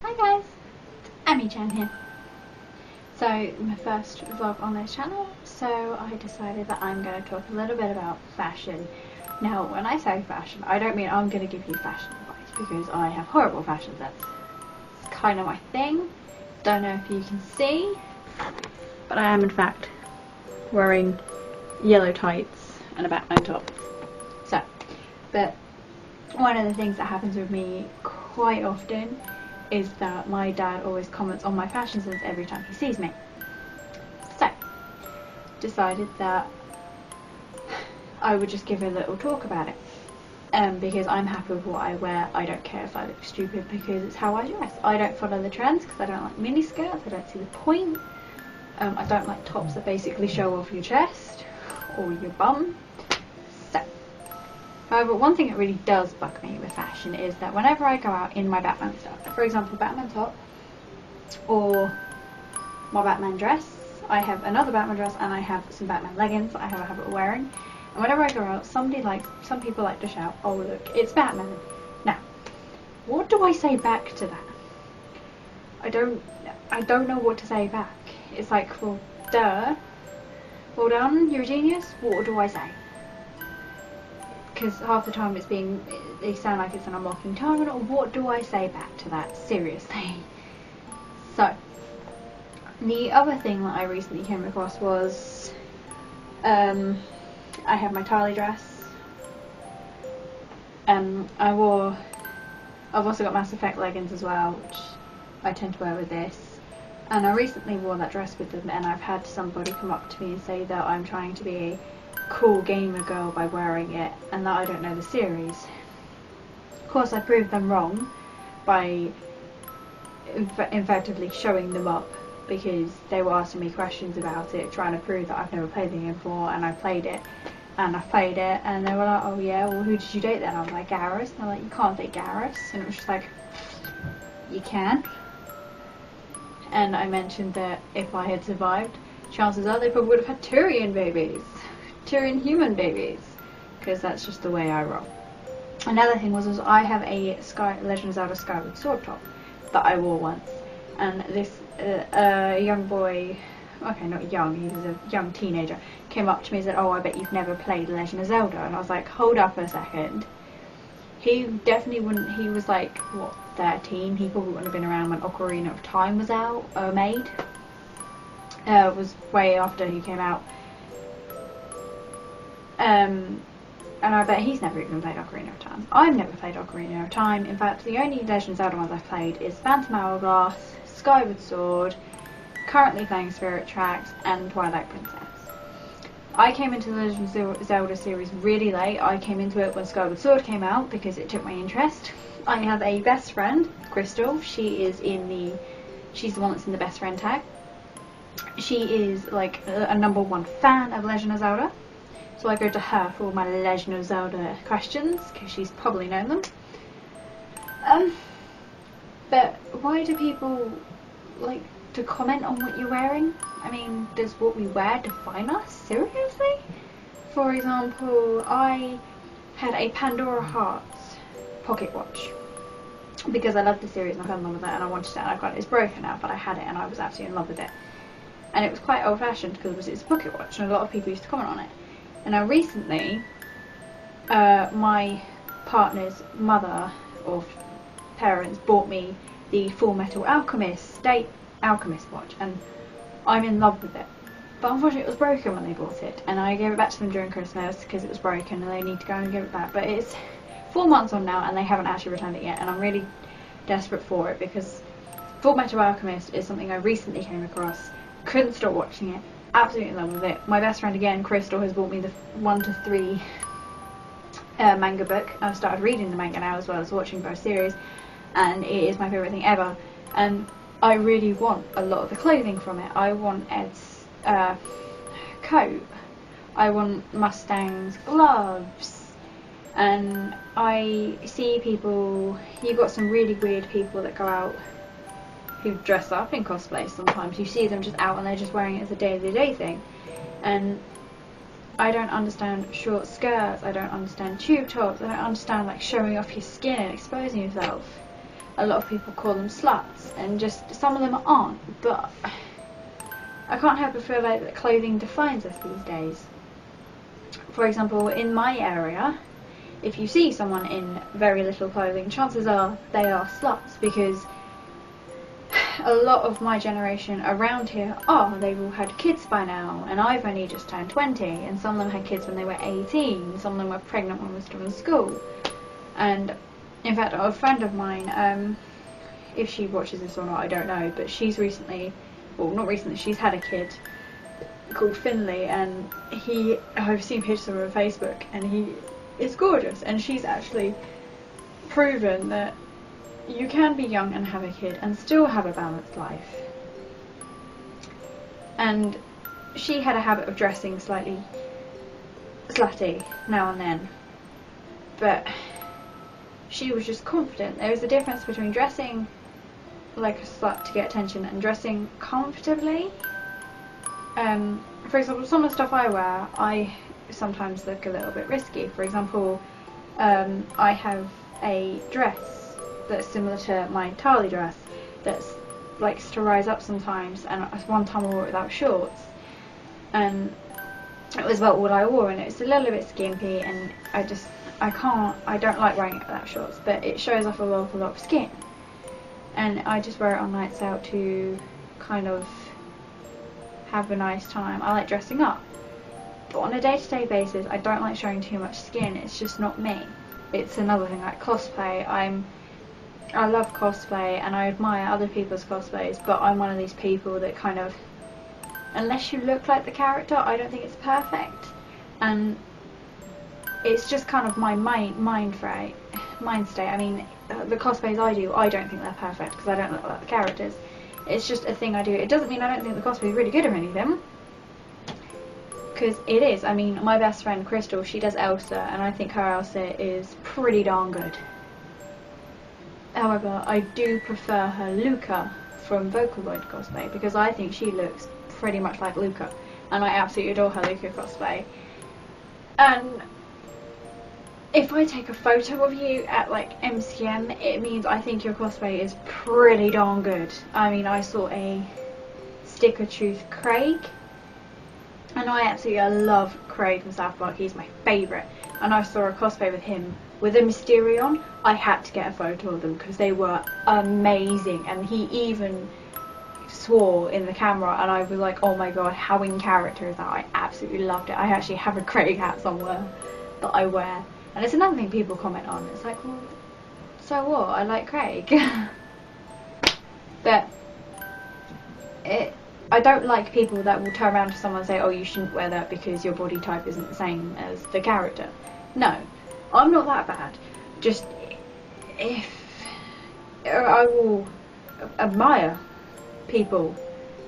Hi guys, Ami-chan here. So my first vlog on this channel, so I decided that I'm going to talk a little bit about fashion. Now when I say fashion, I don't mean I'm going to give you fashion advice because I have horrible fashion sense. It's kind of my thing. Don't know if you can see, but I am in fact wearing yellow tights and a Batman top. So, but one of the things that happens with me quite often is that my dad always comments on my fashion sense every time he sees me. So, decided that I would just give a little talk about it. Because I'm happy with what I wear. I don't care if I look stupid because it's how I dress. I don't follow the trends because I don't like mini skirts. I don't see the point. I don't like tops that basically show off your chest or your bum. So, however, one thing that really does bug me with fashion is that whenever I go out in my Batman stuff, for example Batman top or my Batman dress, I have another Batman dress and I have some Batman leggings that I have a habit of wearing, and whenever I go out some people like to shout, "Oh look, it's Batman." Now, what do I say back to that? I don't know what to say back. It's like, well, duh, well done, you're a genius. What do I say? Because half the time they sound like it's an unmocking tone. Or what do I say back to that? Seriously. So, the other thing that I recently came across was, I have my Tali dress. I've also got Mass Effect leggings as well, which I tend to wear with this. And I recently wore that dress with them, and I've had somebody come up to me and say that I'm trying to be a cool gamer girl by wearing it and that I don't know the series. Of course I proved them wrong by effectively showing them up because they were asking me questions about it, trying to prove that I've never played the game before, and I played it and they were like, "Oh yeah, well who did you date then?" I was like, "Garrus." And they're like, "You can't date Garrus." And it was just like, you can. And I mentioned that if I had survived, chances are they probably would have had Tyrion babies. Tyrion human babies, because that's just the way I roll. Another thing was I have a Legend of Zelda Skyward Sword top that I wore once, and this young boy, okay, not young, he was a young teenager, came up to me and said, "Oh, I bet you've never played Legend of Zelda." And I was like, hold up a second. He definitely wouldn't. He was like, what, 13? He probably wouldn't have been around when Ocarina of Time was made. It was way after he came out. And I bet he's never even played Ocarina of Time. I've never played Ocarina of Time. In fact, the only Legend of Zelda ones I've played is Phantom Hourglass, Skyward Sword, currently playing Spirit Tracks, and Twilight Princess. I came into the Legend of Zelda series really late. I came into it when Skyward Sword came out because it took my interest. I have a best friend, Crystal. She's the one that's in the best friend tag. She is like a #1 fan of Legend of Zelda. So I go to her for all my Legend of Zelda questions, because she's probably known them. But why do people like to comment on what you're wearing? I mean, does what we wear define us? Seriously? For example, I had a Pandora Hearts pocket watch because I loved the series and I fell in love with it and I wanted it and I got it. It's broken now, but I had it and I was absolutely in love with it. And it was quite old fashioned because it's a pocket watch and a lot of people used to comment on it. And now recently, my partner's mother or parents bought me the Full Metal Alchemist watch, and I'm in love with it. But unfortunately it was broken when they bought it, and I gave it back to them during Christmas because it was broken and they need to go and give it back. But it's 4 months on now and they haven't actually returned it yet, and I'm really desperate for it because Full Metal Alchemist is something I recently came across, couldn't stop watching it. Absolutely in love with it. My best friend again, Crystal, has bought me the 1 to 3 manga book. I've started reading the manga now as well as watching both series, and it is my favourite thing ever. And I really want a lot of the clothing from it. I want Ed's coat. I want Mustang's gloves. And I see people, you've got some really weird people that go out who dress up in cosplay sometimes. You see them just out and they're just wearing it as a day-to-day thing. And I don't understand short skirts, I don't understand tube tops, I don't understand like showing off your skin and exposing yourself. a lot of people call them sluts, and just some of them aren't, but I can't help but feel like that clothing defines us these days. For example, in my area, if you see someone in very little clothing, chances are they are sluts, because a lot of my generation around here they've all had kids by now, and I've only just turned 20, and some of them had kids when they were 18, some of them were pregnant when we were still in school. And in fact, a friend of mine, if she watches this or not, I don't know, but she's recently, well, not recently, she's had a kid called Finley, and I've seen pictures of him on Facebook, and he is gorgeous, and she's actually proven that you can be young and have a kid and still have a balanced life. And she had a habit of dressing slightly slutty now and then, but she was just confident. There was a difference between dressing like a slut to get attention and dressing comfortably. For example, some of the stuff I wear, I sometimes look a little bit risky. For example, I have a dress that's similar to my Tali dress that's likes to rise up sometimes, and one time I wore it without shorts, and it was about what I wore, and it's a little bit skimpy, and I don't like wearing it without shorts, but it shows off a lot of skin, and I just wear it on nights out to kind of have a nice time. I like dressing up, but on a day-to-day basis I don't like showing too much skin. It's just not me. It's another thing, like cosplay. I love cosplay and I admire other people's cosplays, but I'm one of these people that kind of, unless you look like the character, I don't think it's perfect. And it's just kind of my mind state. I mean, the cosplays I do, I don't think they're perfect because I don't look like the characters. It's just a thing I do. It doesn't mean I don't think the cosplay is really good or anything, because it is. I mean, my best friend Crystal, she does Elsa, and I think her Elsa is pretty darn good. However, I do prefer her Luca from Vocaloid cosplay, because I think she looks pretty much like Luca, and I absolutely adore her Luca cosplay. And if I take a photo of you at like MCM, it means I think your cosplay is pretty darn good. I mean, I saw a Stick of Truth Craig, and I absolutely love Craig from South Park. He's my favourite, and I saw a cosplay with him with a Mysterion. I had to get a photo of them because they were amazing, and he even swore in the camera, and I was like, oh my god, how in character is that? I absolutely loved it. I actually have a Craig hat somewhere that I wear, and it's another thing people comment on. It's like, well, so what? I like Craig. But I don't like people that will turn around to someone and say, oh, you shouldn't wear that because your body type isn't the same as the character. No, I'm not that bad. Just, if I will admire people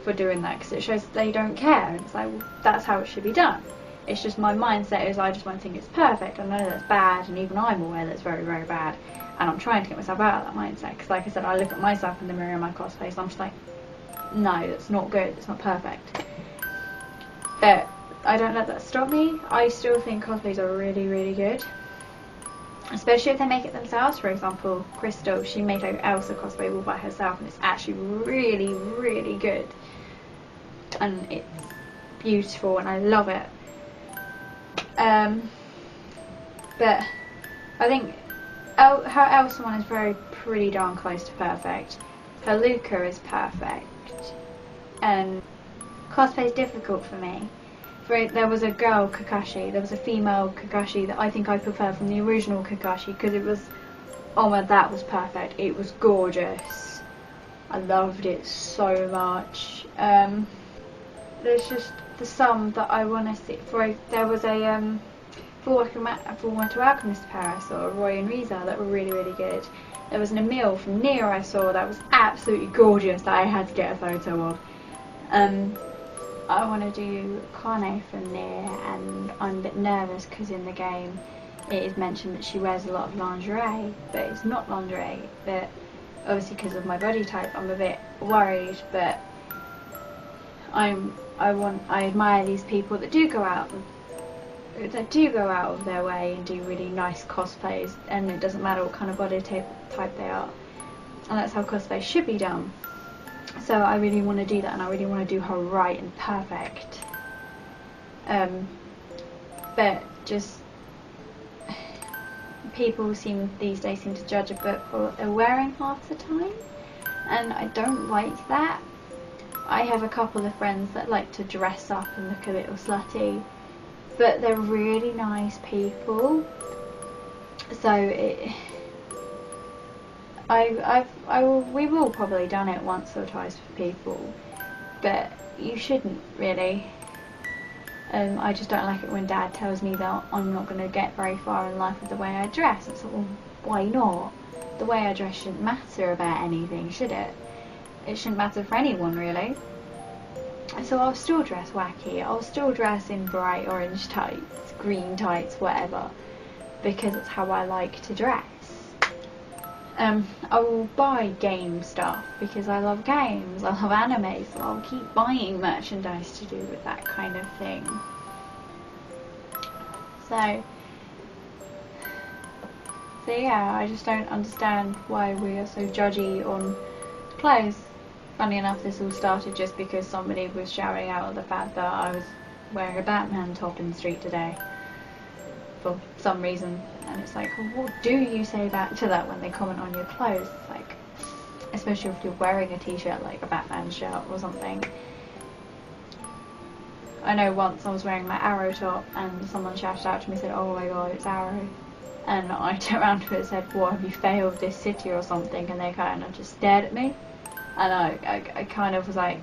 for doing that, because it shows that they don't care, and it's like, well, that's how it should be done. It's just my mindset is I just don't think it's perfect. I know that's bad, and even I'm aware that it's very, very bad, and I'm trying to get myself out of that mindset, because like I said, I look at myself in the mirror in my cosplay, so I'm just like, no, that's not good, it's not perfect. But I don't let that stop me. I still think cosplays are really, really good, especially if they make it themselves. For example, Crystal, she made her Elsa cosplay all by herself, and it's actually really, really good, and it's beautiful, and I love it. But I think her Elsa one is pretty darn close to perfect. Her Luca is perfect, and cosplay is difficult for me. There was a girl Kakashi, there was a female Kakashi that I think I prefer from the original Kakashi, because it was, oh my, that was perfect. It was gorgeous. I loved it so much. There's just some that I want to see. There was a Fullmetal Alchemist pair I saw, Roy and Riza, that were really, really good. There was an Emil from Nier I saw that was absolutely gorgeous that I had to get a photo of. I want to do Kane from Nier, and I'm a bit nervous because in the game it is mentioned that she wears a lot of lingerie, but it's not lingerie. But obviously because of my body type, I'm a bit worried. But I admire these people that do go out of their way and do really nice cosplays, and it doesn't matter what kind of body type they are. and that's how cosplay should be done. So I really want to do that, and I really want to do her right and perfect. But just people these days seem to judge a book for what they're wearing half the time, and I don't like that. I have a couple of friends that like to dress up and look a little slutty, but they're really nice people. So we've all probably done it once or twice with people, but you shouldn't really. I just don't like it when Dad tells me that I'm not going to get very far in life with the way I dress. It's like, well, why not? The way I dress shouldn't matter about anything, should it? It shouldn't matter for anyone, really. So I'll still dress wacky. I'll still dress in bright orange tights, green tights, whatever, because it's how I like to dress. I will buy game stuff because I love games, I love anime, so I'll keep buying merchandise to do with that kind of thing. So yeah, I just don't understand why we are so judgy on clothes. Funny enough, this all started just because somebody was shouting out at the fact that I was wearing a Batman top in the street today for some reason, and it's like, well, what do you say back to that when they comment on your clothes? It's like, especially if you're wearing a t-shirt like a Batman shirt or something. I know once I was wearing my Arrow top and someone shouted out to me and said, oh my god, it's Arrow, and I turned around to it and said, what, have you failed this city or something? And they kind of just stared at me, and I kind of was like,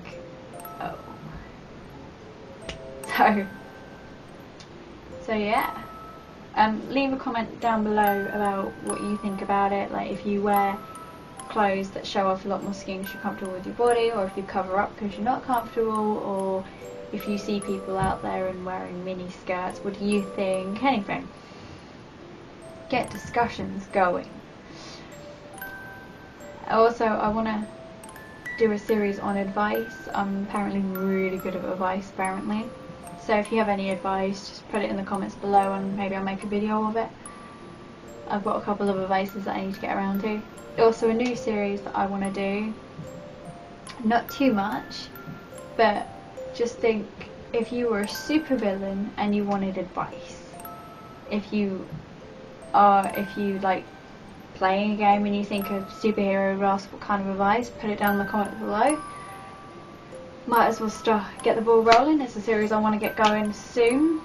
oh. So yeah. Leave a comment down below about what you think about it, like if you wear clothes that show off a lot more skin because you're comfortable with your body, or if you cover up because you're not comfortable, or if you see people out there and wearing mini skirts, what do you think? Anything. Get discussions going. Also, I want to do a series on advice. I'm apparently really good at advice, apparently. So if you have any advice, just put it in the comments below and maybe I'll make a video of it. I've got a couple of advices that I need to get around to. Also a new series that I want to do. Not too much, but just think, if you were a supervillain and you wanted advice. If you like playing a game and you think a superhero would ask what kind of advice, put it down in the comments below. Might as well get the ball rolling. It's a series I want to get going soon.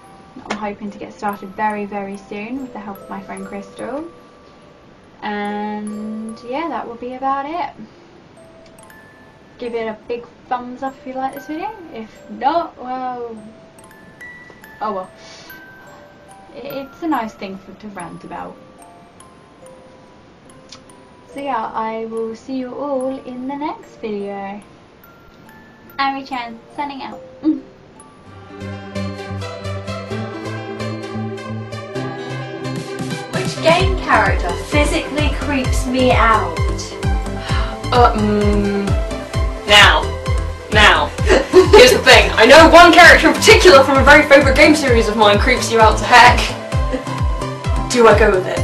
I'm hoping to get started very, very soon with the help of my friend Crystal. And yeah, that will be about it. Give it a big thumbs up if you like this video. If not, well, oh well. It's a nice thing to rant about. So yeah, I will see you all in the next video. Ami-chan, signing out. Which game character physically creeps me out? Now. Here's the thing. I know one character in particular from a very favourite game series of mine creeps you out to heck. Do I go with it?